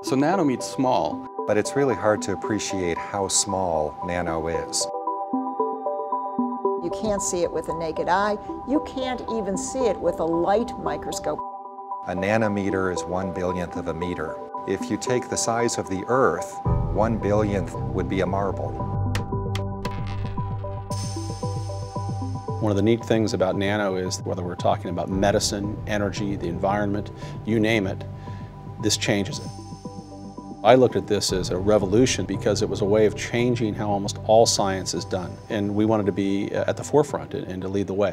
So nano means small. But it's really hard to appreciate how small nano is. You can't see it with a naked eye. You can't even see it with a light microscope. A nanometer is 1/1000th of a meter. If you take the size of the Earth, 1/1000th would be a marble. One of the neat things about nano is whether we're talking about medicine, energy, the environment, you name it, this changes it. I looked at this as a revolution because it was a way of changing how almost all science is done. And we wanted to be at the forefront and to lead the way.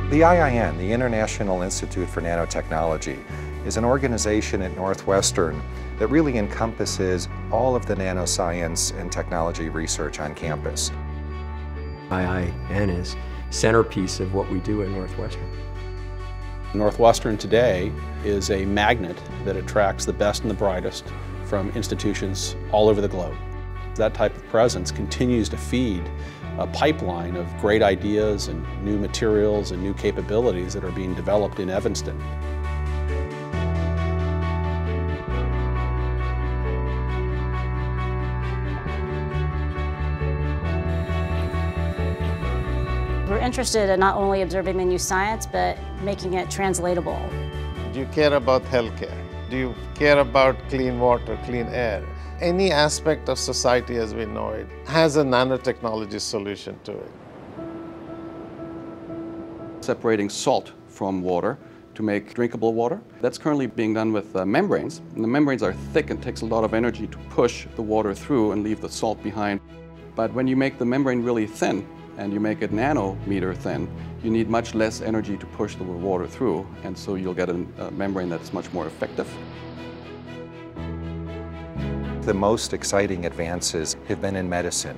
The IIN, the International Institute for Nanotechnology, is an organization at Northwestern that really encompasses all of the nanoscience and technology research on campus. IIN is centerpiece of what we do at Northwestern. Northwestern today is a magnet that attracts the best and the brightest from institutions all over the globe. That type of presence continues to feed a pipeline of great ideas and new materials and new capabilities that are being developed in Evanston. We're interested in not only observing the new science, but making it translatable. Do you care about healthcare? Do you care about clean water, clean air? Any aspect of society as we know it has a nanotechnology solution to it. Separating salt from water to make drinkable water. That's currently being done with membranes. And the membranes are thick and takes a lot of energy to push the water through and leave the salt behind. But when you make the membrane really thin, and you make it nanometer thin, you need much less energy to push the water through, and so you'll get a membrane that's much more effective. The most exciting advances have been in medicine.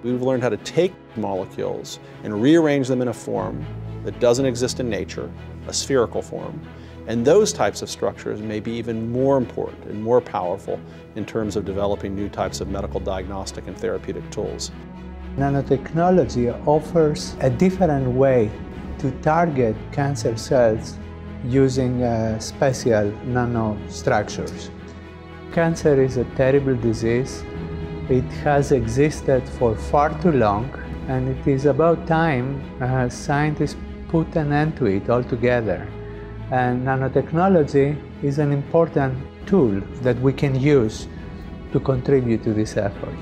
We've learned how to take molecules and rearrange them in a form that doesn't exist in nature, a spherical form, and those types of structures may be even more important and more powerful in terms of developing new types of medical diagnostic and therapeutic tools. Nanotechnology offers a different way to target cancer cells using special nanostructures. Cancer is a terrible disease. It has existed for far too long, and it is about time scientists put an end to it altogether. And nanotechnology is an important tool that we can use to contribute to this effort.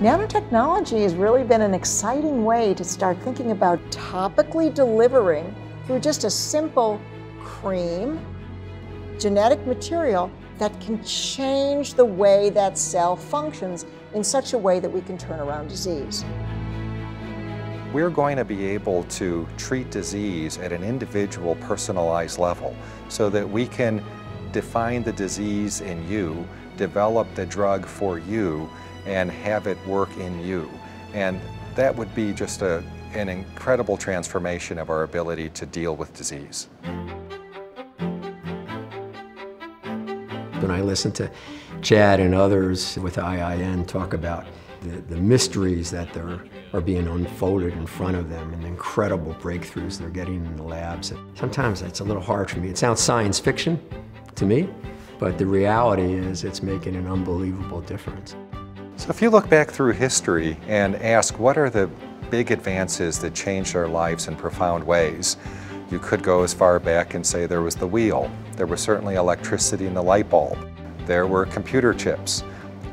Nanotechnology has really been an exciting way to start thinking about topically delivering through just a simple cream, genetic material that can change the way that cell functions in such a way that we can turn around disease. We're going to be able to treat disease at an individual, personalized level so that we can define the disease in you, develop the drug for you, and have it work in you. And that would be just an incredible transformation of our ability to deal with disease. When I listen to Chad and others with IIN talk about the mysteries that are being unfolded in front of them and the incredible breakthroughs they're getting in the labs, sometimes that's a little hard for me. It sounds science fiction to me, but the reality is it's making an unbelievable difference. So if you look back through history and ask what are the big advances that changed our lives in profound ways, you could go as far back and say there was the wheel, there was certainly electricity in the light bulb, there were computer chips,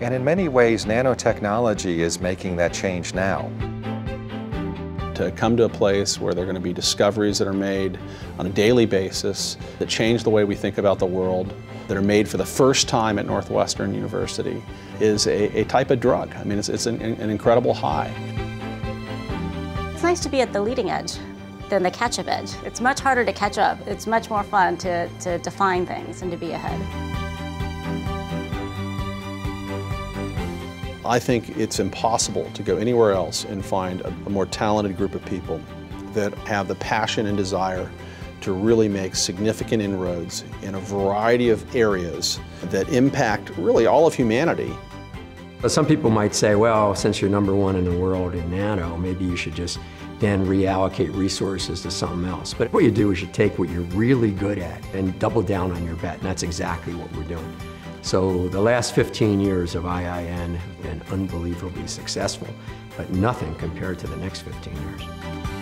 and in many ways nanotechnology is making that change now. To come to a place where there are going to be discoveries that are made on a daily basis that change the way we think about the world, that are made for the first time at Northwestern University, is a type of drug. I mean, it's an incredible high. It's nice to be at the leading edge than the catch-up edge. It's much harder to catch up. It's much more fun to define things and to be ahead. I think it's impossible to go anywhere else and find a more talented group of people that have the passion and desire to really make significant inroads in a variety of areas that impact really all of humanity. But some people might say, well, since you're #1 in the world in nano, maybe you should just then reallocate resources to something else. But what you do is you take what you're really good at and double down on your bet, and that's exactly what we're doing. So the last 15 years of IIN have been unbelievably successful, but nothing compared to the next 15 years.